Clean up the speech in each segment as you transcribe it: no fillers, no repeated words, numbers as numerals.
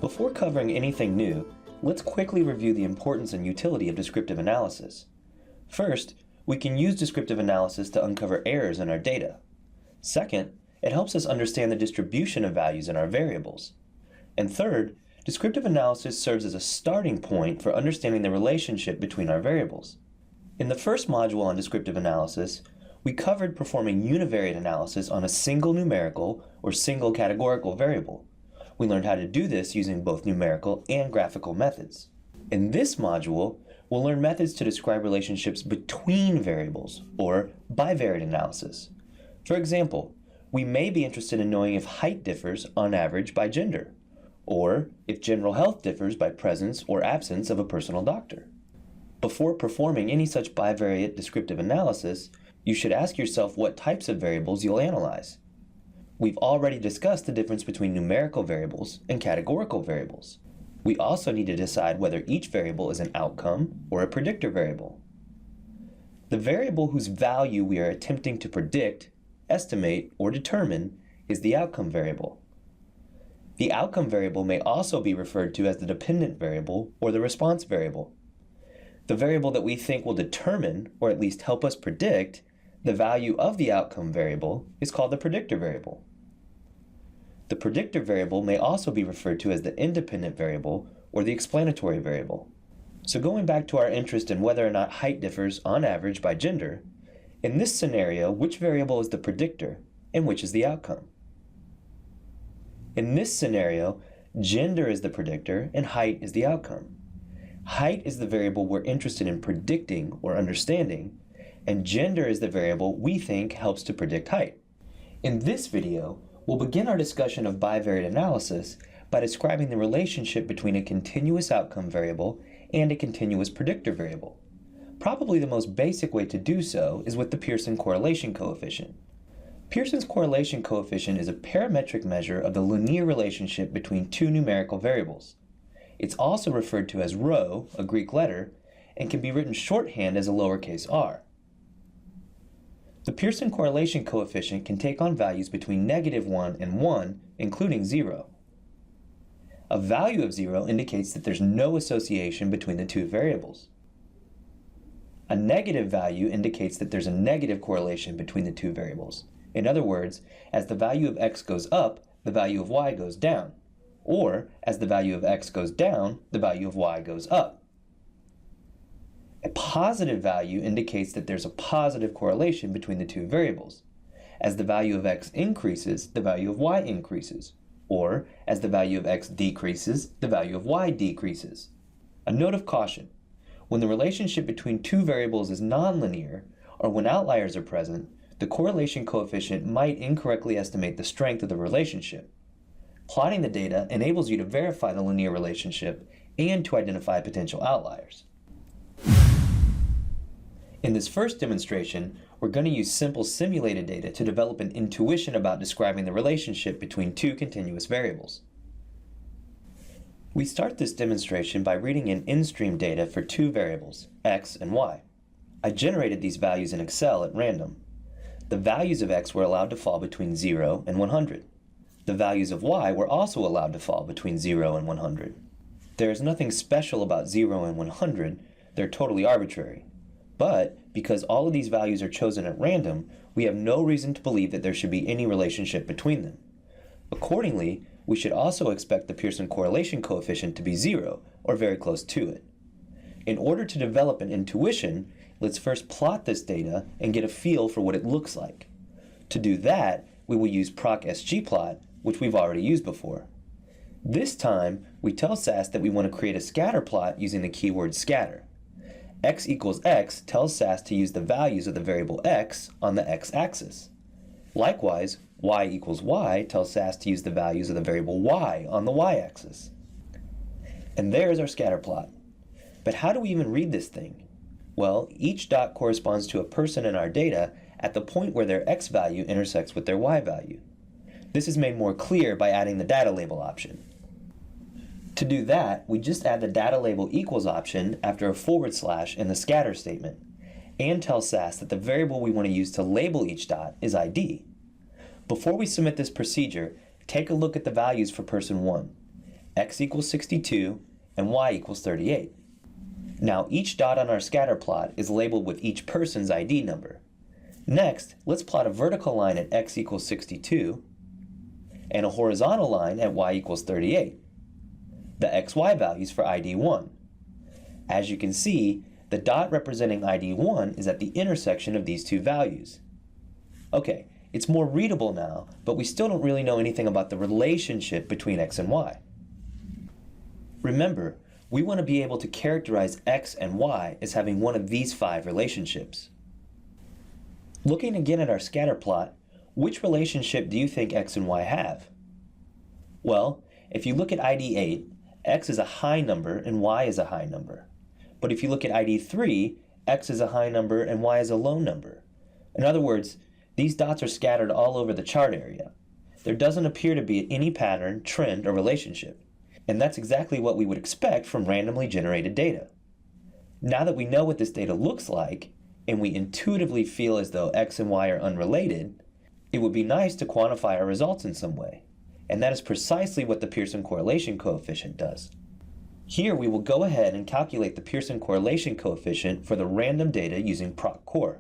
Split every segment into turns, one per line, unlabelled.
Before covering anything new, let's quickly review the importance and utility of descriptive analysis. First, we can use descriptive analysis to uncover errors in our data. Second, it helps us understand the distribution of values in our variables. And third, descriptive analysis serves as a starting point for understanding the relationship between our variables. In the first module on descriptive analysis, we covered performing univariate analysis on a single numerical or single categorical variable. We learned how to do this using both numerical and graphical methods. In this module, we'll learn methods to describe relationships between variables, or bivariate analysis. For example, we may be interested in knowing if height differs on average by gender, or if general health differs by presence or absence of a personal doctor. Before performing any such bivariate descriptive analysis, you should ask yourself what types of variables you'll analyze. We've already discussed the difference between numerical variables and categorical variables. We also need to decide whether each variable is an outcome or a predictor variable. The variable whose value we are attempting to predict, estimate, or determine is the outcome variable. The outcome variable may also be referred to as the dependent variable or the response variable. The variable that we think will determine, or at least help us predict, the value of the outcome variable is called the predictor variable. The predictor variable may also be referred to as the independent variable or the explanatory variable. So going back to our interest in whether or not height differs on average by gender, in this scenario, which variable is the predictor and which is the outcome? In this scenario, gender is the predictor and height is the outcome. Height is the variable we're interested in predicting or understanding, and gender is the variable we think helps to predict height. In this video, we'll begin our discussion of bivariate analysis by describing the relationship between a continuous outcome variable and a continuous predictor variable. Probably the most basic way to do so is with the Pearson correlation coefficient. Pearson's correlation coefficient is a parametric measure of the linear relationship between two numerical variables. It's also referred to as rho, a Greek letter, and can be written shorthand as a lowercase r. The Pearson correlation coefficient can take on values between -1 and 1, including 0. A value of 0 indicates that there's no association between the two variables. A negative value indicates that there's a negative correlation between the two variables. In other words, as the value of x goes up, the value of y goes down. Or, as the value of x goes down, the value of y goes up. A positive value indicates that there's a positive correlation between the two variables. As the value of x increases, the value of y increases. Or, as the value of x decreases, the value of y decreases. A note of caution: when the relationship between two variables is nonlinear, or when outliers are present, the correlation coefficient might incorrectly estimate the strength of the relationship. Plotting the data enables you to verify the linear relationship and to identify potential outliers. In this first demonstration, we're going to use simple simulated data to develop an intuition about describing the relationship between two continuous variables. We start this demonstration by reading in in-stream data for two variables, x and y. I generated these values in Excel at random. The values of x were allowed to fall between 0 and 100. The values of y were also allowed to fall between 0 and 100. There is nothing special about 0 and 100, they're totally arbitrary. But because all of these values are chosen at random, we have no reason to believe that there should be any relationship between them. Accordingly, we should also expect the Pearson correlation coefficient to be 0, or very close to it. In order to develop an intuition, let's first plot this data and get a feel for what it looks like. To do that, we will use proc-sgplot, which we've already used before. This time, we tell SAS that we want to create a scatter plot using the keyword scatter. X equals x tells SAS to use the values of the variable x on the x-axis. Likewise, y equals y tells SAS to use the values of the variable y on the y-axis. And there's our scatter plot. But how do we even read this thing? Well, each dot corresponds to a person in our data at the point where their x value intersects with their y value. This is made more clear by adding the data label option. To do that, we just add the data label equals option after a / in the scatter statement, and tell SAS that the variable we want to use to label each dot is ID. Before we submit this procedure, take a look at the values for person 1. x equals 62, and y equals 38. Now each dot on our scatter plot is labeled with each person's ID number. Next, let's plot a vertical line at x equals 62 and a horizontal line at y equals 38. The xy values for ID 1. As you can see, the dot representing ID 1 is at the intersection of these two values. Okay, it's more readable now, but we still don't really know anything about the relationship between x and y. Remember, we want to be able to characterize x and y as having one of these 5 relationships. Looking again at our scatter plot, which relationship do you think x and y have? Well, if you look at ID 8, x is a high number and y is a high number. But if you look at ID 3, x is a high number and y is a low number. In other words, these dots are scattered all over the chart area. There doesn't appear to be any pattern, trend, or relationship. And that's exactly what we would expect from randomly generated data. Now that we know what this data looks like, and we intuitively feel as though x and y are unrelated, it would be nice to quantify our results in some way. And that is precisely what the Pearson correlation coefficient does. Here we will go ahead and calculate the Pearson correlation coefficient for the random data using proc_core.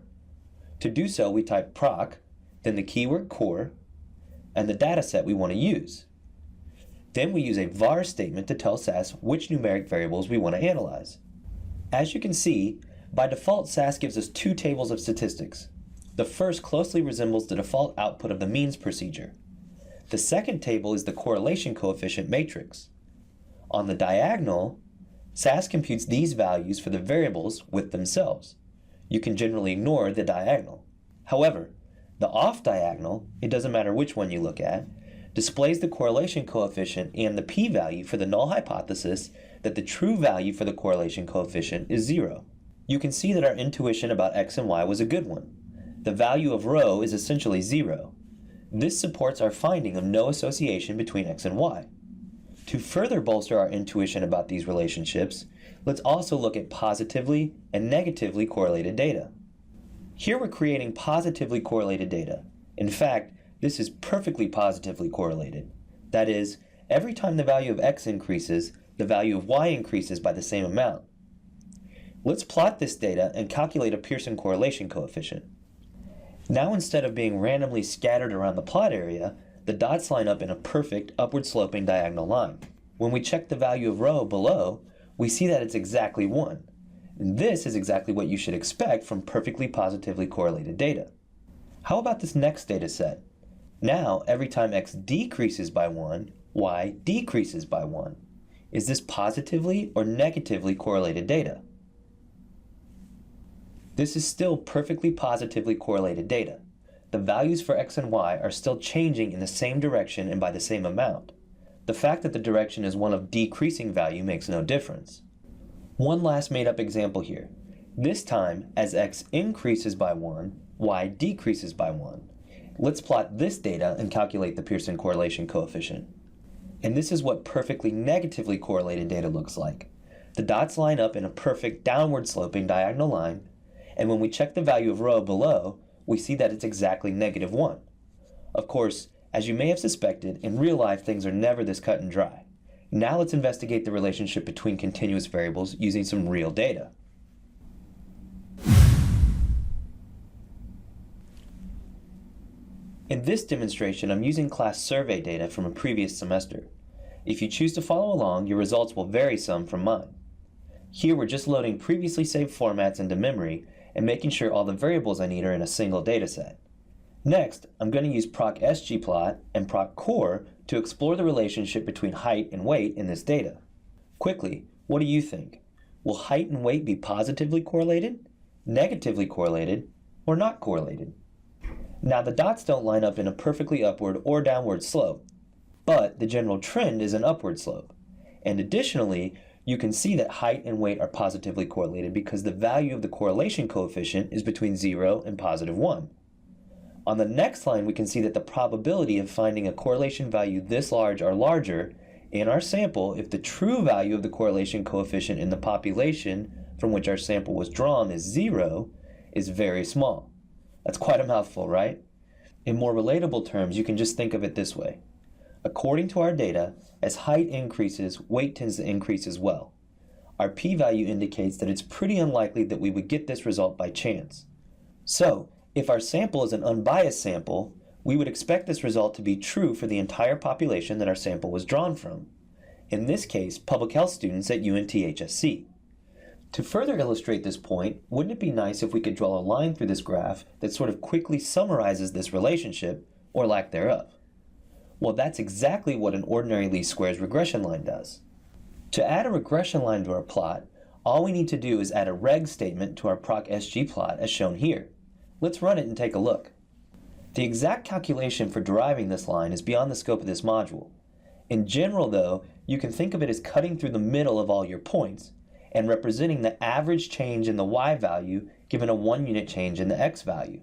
To do so, we type proc, then the keyword core, and the data set we want to use. Then we use a var statement to tell SAS which numeric variables we want to analyze. As you can see, by default SAS gives us 2 tables of statistics. The first closely resembles the default output of the means procedure. The second table is the correlation coefficient matrix. On the diagonal, SAS computes these values for the variables with themselves. You can generally ignore the diagonal. However, the off diagonal, it doesn't matter which one you look at, displays the correlation coefficient and the p-value for the null hypothesis that the true value for the correlation coefficient is 0. You can see that our intuition about x and y was a good one. The value of rho is essentially 0. This supports our finding of no association between x and y. To further bolster our intuition about these relationships, let's also look at positively and negatively correlated data. Here we're creating positively correlated data. In fact, this is perfectly positively correlated. That is, every time the value of x increases, the value of y increases by the same amount. Let's plot this data and calculate a Pearson correlation coefficient. Now instead of being randomly scattered around the plot area, the dots line up in a perfect upward sloping diagonal line. When we check the value of rho below, we see that it's exactly 1. And this is exactly what you should expect from perfectly positively correlated data. How about this next data set? Now, every time x decreases by 1, y decreases by 1. Is this positively or negatively correlated data? This is still perfectly positively correlated data. The values for x and y are still changing in the same direction and by the same amount. The fact that the direction is one of decreasing value makes no difference. One last made-up example here. This time, as x increases by 1, y decreases by 1. Let's plot this data and calculate the Pearson correlation coefficient. And this is what perfectly negatively correlated data looks like. The dots line up in a perfect downward sloping diagonal line, and when we check the value of rho below, we see that it's exactly -1. Of course, as you may have suspected, in real life things are never this cut and dry. Now let's investigate the relationship between continuous variables using some real data. In this demonstration, I'm using class survey data from a previous semester. If you choose to follow along, your results will vary some from mine. Here we're just loading previously saved formats into memory and making sure all the variables I need are in a single data set. Next, I'm going to use proc_sgplot and proc_core to explore the relationship between height and weight in this data. Quickly, what do you think? Will height and weight be positively correlated, negatively correlated, or not correlated? Now the dots don't line up in a perfectly upward or downward slope, but the general trend is an upward slope. And additionally, you can see that height and weight are positively correlated because the value of the correlation coefficient is between 0 and +1. On the next line, we can see that the probability of finding a correlation value this large or larger in our sample if the true value of the correlation coefficient in the population from which our sample was drawn is 0 is very small. That's quite a mouthful, right? In more relatable terms, you can just think of it this way. According to our data, as height increases, weight tends to increase as well. Our p-value indicates that it's pretty unlikely that we would get this result by chance. So, if our sample is an unbiased sample, we would expect this result to be true for the entire population that our sample was drawn from. In this case, public health students at UNTHSC. To further illustrate this point, wouldn't it be nice if we could draw a line through this graph that sort of quickly summarizes this relationship, or lack thereof? Well, that's exactly what an ordinary least squares regression line does. To add a regression line to our plot, all we need to do is add a reg statement to our proc-SG plot as shown here. Let's run it and take a look. The exact calculation for deriving this line is beyond the scope of this module. In general, though, you can think of it as cutting through the middle of all your points and representing the average change in the y value given a 1-unit change in the x value.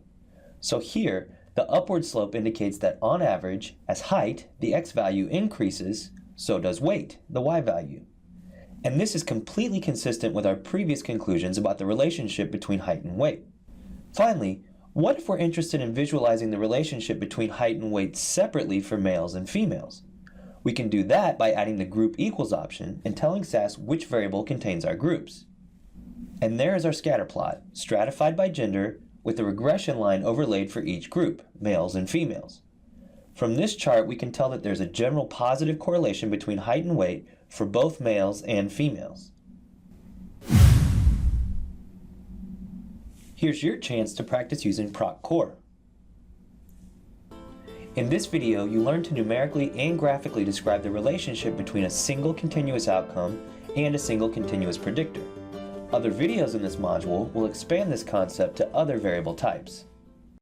So here, the upward slope indicates that on average, as height, the x value increases, so does weight, the y value. And this is completely consistent with our previous conclusions about the relationship between height and weight. Finally, what if we're interested in visualizing the relationship between height and weight separately for males and females? We can do that by adding the group equals option and telling SAS which variable contains our groups. And there is our scatter plot, stratified by gender, with a regression line overlaid for each group, males and females. From this chart, we can tell that there's a general positive correlation between height and weight for both males and females. Here's your chance to practice using ProcCore. In this video, you learn to numerically and graphically describe the relationship between a single continuous outcome and a single continuous predictor. Other videos in this module will expand this concept to other variable types.